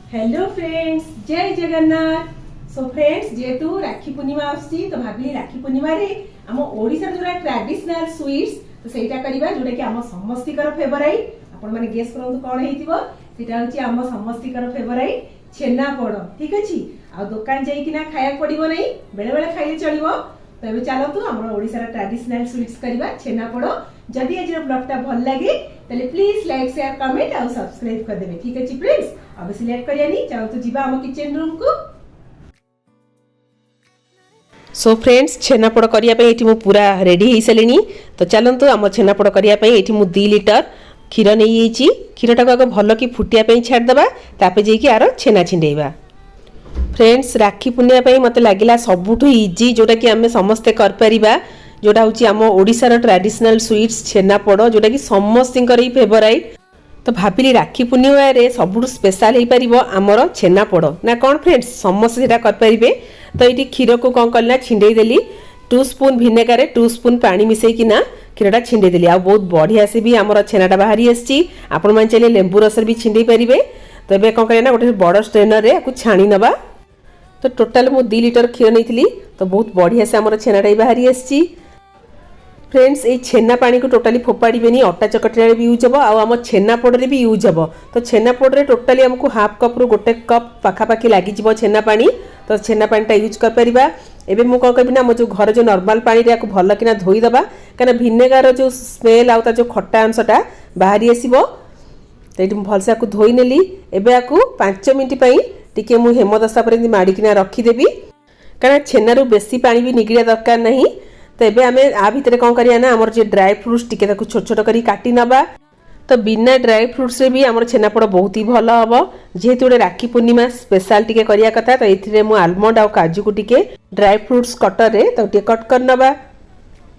Hello friends, जय Jagannath. So friends, जेहेतु राखी पूर्णिमा आसी तो भाविली राखी पूर्णिमा रे आम ओडिसा जोरा ट्रेडिशनल स्वीट्स तो सेटा करबा जोटा कि आम समस्तिकर फेवराइट। आपण माने गेस करंतु कोन हेतिबो। सेटा होची आम समस्तिकर फेवराइट छेनापोड़। ठीक अछि। आ दुकान जाई कि ना खाया पड़िबो नै, बेले बेले खाइले चलिबो। तो एबे चलतु हमर ओडिसा रा ट्रेडिशनल स्वीट्स करबा छेनापोड़। जदि आज ब्लॉगटा भल लागे तले प्लीज लाइक शेयर कमेंट और सब्सक्राइब कर देबे। ठीक अछि फ्रेंड्स, अब सिलेक्ट करियानी चलतु जिबा हम किचन रूम को। सो फ्रेंड्स, छेनापोड़ करिया पे एठी मु पूरा रेडी हे सलेनी। तो चलंतु हम छेनापोड़ करिया पे एठी मु 2 लीटर क्षीर नै येची। क्षीरटा को भल की फुटिया पे छाड़ दबा, तापे जेकी आरो छेना छिंडेइबा। फ्रेंड्स, राखी पूर्णिमा पे मते लागिला सबुठु इजी जोटा कि हमें समस्ते कर परिबा, जोटा होची आम ओडिसा रो ट्रेडिशनल स्वीट्स छेनापोड़, जोटा कि समस्तिंकर ही फेवराइट। तो भाबिली राखी पूर्णिमा रे सबुठु स्पेशल हे परिबो हमर छेनापोड़ ना कोन फ्रेंड्स, समस्त सेटा कर परिबे। तो एठी क्षीर को कोन करला छिंडेई देली 2 स्पून विनेगर रे 2 स्पून पानी मिसई कि ना क्षीरटा छिंडेई देली। आ बहुत बढ़िया से भी हमर छेनाटा बाहरी आसी। आपण मान चले लेंबू रस भी छिंडेई परिबे। तो एबे कोन करे ना गोटे बड़ स्ट्रेनर रे आकु छाणी नबा। तो टोटल मु 2 लीटर क्षीर नैथिली। तो बहुत बढ़िया से हमर छेनाटा बाहरी आसी। फ्रेंड्स, ये छेना पानी को टोटाली फोपाड़बेनी, अटा चकटिया भी यूज हम आम छेनापोड़ भी यूज हम। तो छेनापोड़ रे टोटाली हमको हाफ कप रु 1 कप पाखापाखि लगी छेना पानी। तो छेना पानीटा यूज कर परिबा। एबे मु कौन करबी ना मो जो घर जो नॉर्मल पानी रे भल किना धोई दबा, कना विनेगर जो स्मेल आउ ता जो खट्टा अंशटा बाहरी आसीबो। तो ये भल से धोई नेली। एबे आकु 5 मिनिट पई टिके मु हेमदस्ता पर माड़ी किना रखी देबी, कना छेनारू बेसी पानी भी निगड़िया दरकार नहीं। तो एबे हमें आ भितर कौन करिया ना हमर जे ड्राई फ्रूट्स टिके ताकु छोट छोट करी काटी नबा। तो बिना ड्राई फ्रूट्स रे भी हमर छेनापोड़ बहुत ही भल हबो। जेहेतु रे राखी पूर्णिमा स्पेशल टिके करिया कथा, तो एथिरे मु आलमंड और काजू को टिके ड्राई फ्रूट्स कटर रे तो टिके कट कर नबा।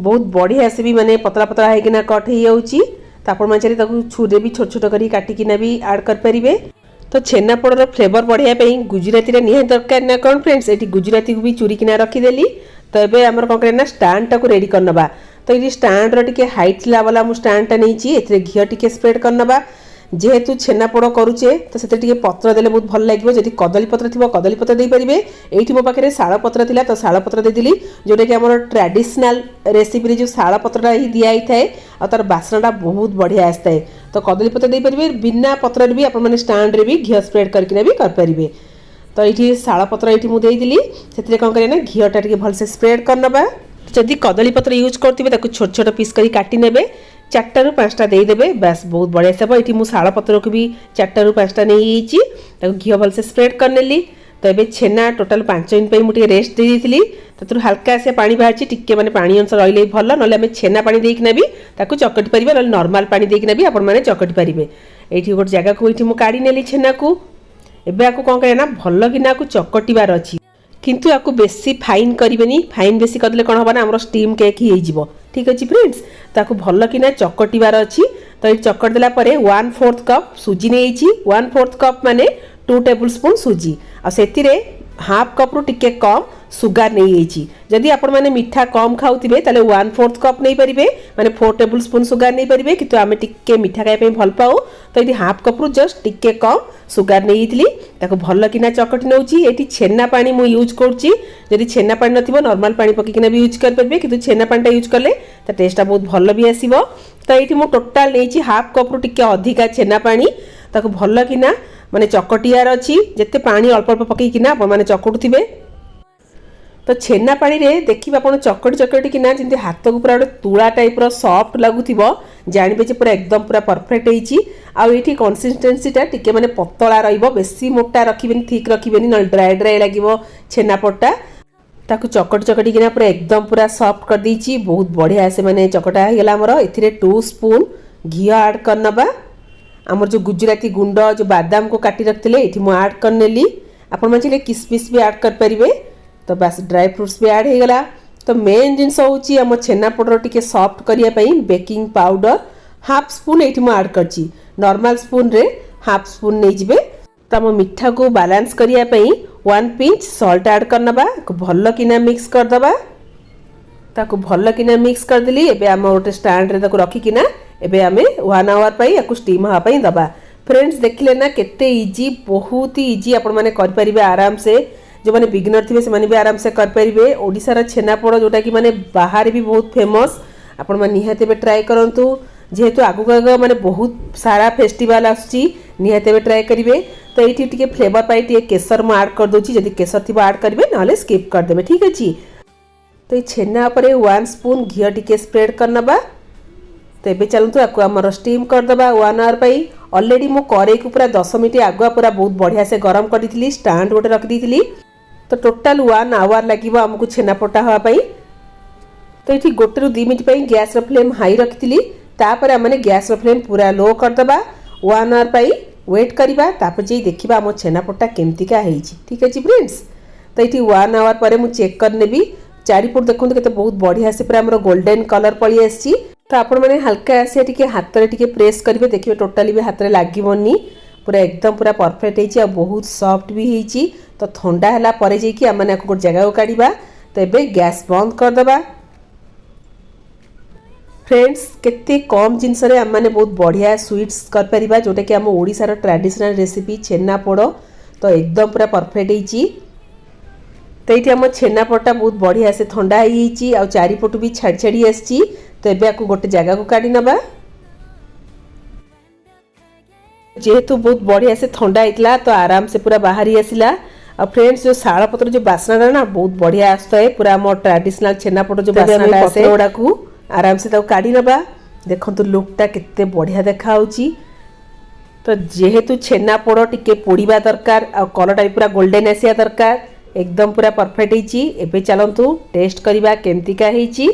बहुत बढ़िया से भी माने पतला पतला है कि ना कट हे जाउची। तो आपण माने ताकु छुरे भी छोट छोट करी काटी कि ना भी ऐड कर परिबे। तो छेनापोड़ रो फ्लेवर बढ़िया पे गुजराती रे निहे दरकार ना कोन फ्रेंड्स, एठी गुजराती को भी चूरी किना रखी देली। तो एबे हमर कोन करे ना स्टैंड टाको रेडी कर नबा। तो ये स्टैंड रो टिके हाइट ला वाला मु स्टैंड टा नैची, एथिरे घिया टिके स्प्रेड कर नबा। जेहेतु छेनापोड़ करूचे तो सेते टिके पत्र देले बहुत भल लागिवो। जदि कदली पत्र थिबो कदली पत्र दे परिबे। एठी मो पाखरे शाळ पत्र थिला तो शाळ पत्र दे दिली, जोटा कि हमर ट्रेडिशनल रेसिपी रे जो शाळ पत्रटा ही दिया ही थाए आ तार बासनाटा बहुत बढ़िया आस्ताए। तो कदली पत्र दे परिबे, बिना पत्र रे भी आपण माने स्टैंड रे भी घिया स्प्रेड करके भी कर परिबे। तो ये शाळ पत्र ये मुझे देदी से कौन करें ना घीटा टे भलसे स्प्रेड कर नबा। जदि कदली पत्र यूज करते छोट छोट पीस कर काटी नेबे, 4 ରୁ 5टा देदेवे, बस बहुत बढ़िया सब। ये मुझे शाळ पत्र को भी 4 ରୁ 5टा नहीं घी भलसे स्प्रेड कर नेली। तो ये छेना टोटाल 5 मिनिट मुझे रेस्ट दे दी। तो हल्का से पानी बाहर टिके मैंने पानी अंश रही भल, ना आम छेना पानी देकिना भी चकटी पारे, ना नॉर्मल पानी देकिना भी आपण मैंने चकटी पारे। ये गोटे जगह को ये काढ़ी नेली छेना को। एबे आकु कौन करे ना भल कि ना चकटिबार अच्छी, किंतु आकु बेसी फाइन करिवेनी। फाइन बेसी करदले कौन होबा ना हमर स्टीम केक ही होइजिवो। ठीक अछि फ्रेंड्स, ताकु भल कि ना चकटिबार अच्छी। तो ये चकट देला परे 1/4 कप सुजी नेइछि। 1/4 कप माने 2 टेबल स्पून सुजी आ सेतिरे हाफ कप रु टिके कम सुगार नहीं। जदि आपण माने मीठा कम खाउथिबे ताले 1/4 कप नहीं परिबे, माने 4 टेबल स्पून सुगार नहीं परिबे। किंतु आमे टिके मीठा खाय पे भल पाऊ, तो ये हाफ कप रु जस्ट टिके कम सुगार नहीं ताको भल किना चकटी नउची। एठी छेना पानी मु यूज करची। जदि छेना पानी नथिबो नॉर्मल पानी पकी किना भी यूज कर परबे, किंतु छेना पानीटा यूज करले ता टेस्टटा बहुत भल भी आसीबो। तो एठी मु टोटल नेची हाफ कप रु टिके अधिका छेना पानी, ताको भल किना माने चकटियार अच्छी। जेते पानी अल्प अल्प पकी किना आपण माने चकटुथिबे। तो छेना पानी रे देखिबा आपण चकटी चकटी किना जिंदे हाथ को पूरा तुला टाइप रो सॉफ्ट लागुथिबो, जानिबे जे पूरा एकदम पूरा परफेक्ट हेची। आ एठी कंसिस्टेंसी टिके माने पतला रहिबो, बेसी मोटा रखिबेनी, ठीक रखिबेनी, न ड्राई ड्राई लागिबो छेनापोड़टा। ताकु चकटी चकटी किना पूरा एकदम पूरा सॉफ्ट कर दीची। बहुत बढ़िया से माने चकटा हे गेला हमर। एथिरे 2 स्पून घी ऐड कर नबा। हमर जो गुजराती गुंड जो बादाम को काटी रखथिले एठी मु ऐड कर नेली। आपण माने किसमिस भी ऐड कर परिबे। तो बस ड्राई फ्रूट्स भी ऐड हो गला। तो मेन जिनस होची हम छेनापोड़ टिके सॉफ्ट करिया पई बेकिंग पाउडर हाफ स्पून एठी मु ऐड करची। नॉर्मल स्पून रे हाफ स्पून नै जिवे। तो हम मिठा को बैलेंस करिया पई 1 पिंच सॉल्ट ऐड करनबा, भल किना मिक्स कर दबा। ताको भल किना मिक्स कर देली। एबे हम गोटे स्टैंड रे ताको रखी किना एबे हमें 1 आवर पई याकु स्टीम हा पई दबा। फ्रेंड्स देखिले ना केते इजी, बहुत ही इजी आपण माने कर परिबे आराम से। जो माने बिगिनर थिबे से माने भी आराम से कर परिबे। ओडिसा छेनापोड़ जोटा कि माने बाहर भी बहुत फेमस, आपण माने निहाते बे ट्राई करंतु। जेहेतु आगु आग माने बहुत सारा फेस्टिवल आसुची, निहाते बे ट्राई करिवे। तो एठी टिके फ्लेवर पाई टिके केसर म ऐड कर दोची, जदी केसर थिबा ऐड करिवे नहले स्किप कर देबे, ठीक अछि। तो ये छेना उपरे 1 स्पून घी टिके स्प्रेड करनबा। तो ये चलतु आपको आमर स्टीम करदे 1 आवर पाई। ऑलरेडी मो कड़े को पूरा 10 मिनट आगुआ पूरा बहुत बढ़िया से गरम कर दी, स्टांड गोटे रखी। तो टोटाल 1 आवर लगे आमको छेनापोटा हाँपाई। तो ये 1 ରୁ 2 मिनट गैस फ्लेम हाई रखी। तापर आम गैस फ्लेम पूरा लो करदे 1 आवर पाई वेट करवा। तापर जी देखा आम छेनापोटा केमतिका होती, ठीक अच्छे फ्रेंड्स। तो ये 1 आवर पर मुझे चेक कर नेबी। चारिपट देखो के बहुत बढ़िया से पूरा आम गोल्डन कलर पड़ी आसी। तो आपण मैंने हल्का से टिके हाथ में टिके प्रेस करेंगे, देखिए टोटाली भी हाथ में लगनी, पूरा एकदम पूरा परफेक्ट होती, बहुत सॉफ्ट भी होती। तो ठंडा है पर आम गोटे जगह को काढ़ा। तो ये गैस बंद करदे। फ्रेंड्स केते कम जिनस आम मैंने बहुत बढ़िया स्वीट्स कर जोटा कि आम ओडिशार ट्रेडिशनल रेसिपी छेनापोड़। तो एकदम पूरा परफेक्ट होती। तो ये आम छेनापोड़ा बहुत बढ़िया से ठंडा होती, आ चारिपटू भी छाड़ी छाड़ी आसी। तो ये आपको गोटे जगह को काढ़ी नबा। जेहेतु बहुत बढ़िया से ठंडा होता तो आराम से पूरा बाहर ही आसला। और फ्रेंड्स जो शाल पत्र जो बासना ना बहुत बढ़िया आसता है, पूरा आम ट्रेडिशनल छेनापोड़ जो बासना पत्रा को आराम से काढ़ी नबा। देखो लुकटा केते बढ़िया देखा। तो जेहेतु छेनापोड़ टिके पोड़ीबा दरकार और कलरटा भी पूरा गोल्डन आसिया दरकार, एकदम पूरा परफेक्ट होती। एबे चलतु टेस्ट करवा केमतिका होती।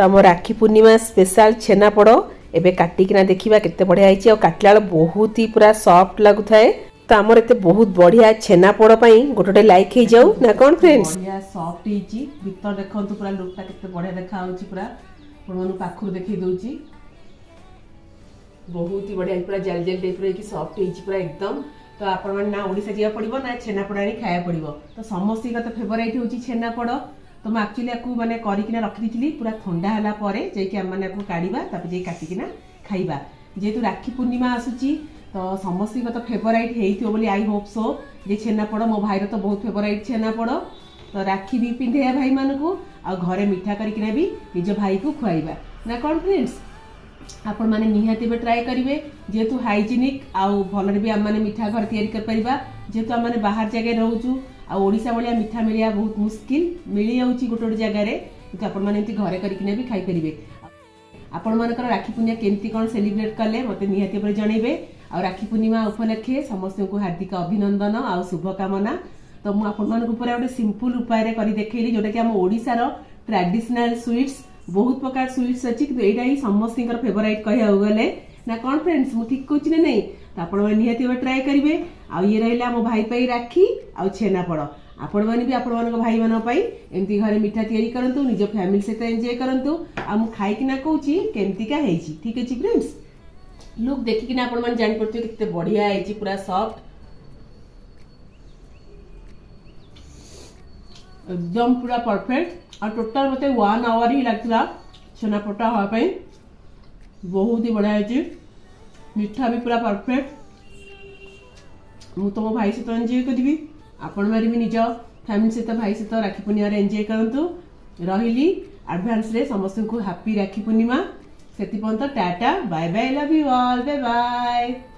आम राखी पूर्णिमा स्पेशल छेनापोड़ एबे काटिकिना देखिबा केते बढ़िया होती। और काटला बहुत ही पूरा सॉफ्ट लगुथाए। तो आमर एते बहुत बढ़िया छेनापोड़ पई गोटे लाइक हो जाऊ ना कौन फ्रेंड्स। बढ़िया सॉफ्ट होती, भीतर देखंतु पूरा लुकटा केते बढ़िया देखा होची। पूरा मन पाखुर देखै दोची, बहुत ही बढ़िया पूरा जेल जेल टाइप रे की सॉफ्ट होची पूरा एकदम। तो आपण मन ना ओडिसा जिया पड़िबो ना छेनापोड़ आनी खाया पड़िबो। तो समस्त का तो फेवरेट होची छेनापोड़। तो मैं एक्चुअली आपको माने करिकिना रखी दी, पूरा ठंडा है जाकि आम मैंने काढ़ा तापर काटिकिना खाइबा। जेहेतु राखी पूर्णिमा आसूची तो समस्त तो favourite Holi I hope so. जे छेनापोड़ मो भाईर तो बहुत फेवरेट छेनापोड़। तो राखी भी पिंधे भाई मान को आ घरे मिठा करकिना भी निज भाई को खुआइबा ना कौन फ्रेंड्स। आपण माने निहाती बे ट्राई करिवे, जेहेतु हाइजीनिक आउ भलरे भी आम माने मिठा घर तैयारी कर परिबा। जेहेतु आम माने बाहर जगह रहउचु आ ओडिसा भलिया मिठा मिलिया बहुत मुश्किल मिली जाउची गोटे गोटे जगह रे। तो आपण माने एंती घरे करकिना भी खाई परिबे। आपण मानकर राखी पूर्णिमा केमती कोन सेलिब्रेट कले मते निहाती पर जणैबे। आ राखी पूर्णिमा उपलक्षे समस्त को हार्दिक अभिनंदन आ शुभकामना। तो मु आपण मानक पूरा गोटे सिंपल उपाय रे करी देखैली, जोटा कि आम ओडिसा रो ट्रेडिशनल स्वीट्स बहुत प्रकार स्वीट्स अच्छी, कि एटा ही समस्त फेवरेट कहिया गले ना कौन फ्रेंड्स। मु ठीक कहूची ना नहीं। तो आपण माने निहाती ट्राई करिवे। आ ये रहला मो भाई पई राखी आ छेनापोड़। आपण माने भी आपण मानक भाई मान पई एमती घरे मिठा तैयारी करंतु, निज फैमिली सहित एंजॉय करंतु। आ मु खाई किना कहूची केमतिका हेची, ठीक अछि फ्रेंड्स। लुक देखि किना आपण माने जानि पड़थियो किते बढ़िया हेची, पूरा सॉफ्ट एकदम पूरा परफेक्ट। और टोटल मते 1 आवर ही लगता छेनापोड़ा हवा पाई। बहुत ही बढ़िया है, मिठा भी पूरा परफेक्ट। मु तो मो भाई सहित एंजॉय करी। आपण मारी भी निज फैमिली सहित भाई सहित राखी पूर्णिमा एंजॉय करंतु। रहिली एडवांस रे समस्त को हैप्पी राखी पूर्णिमा। सेति पर्यंत tata bye bye, love you all, bye bye.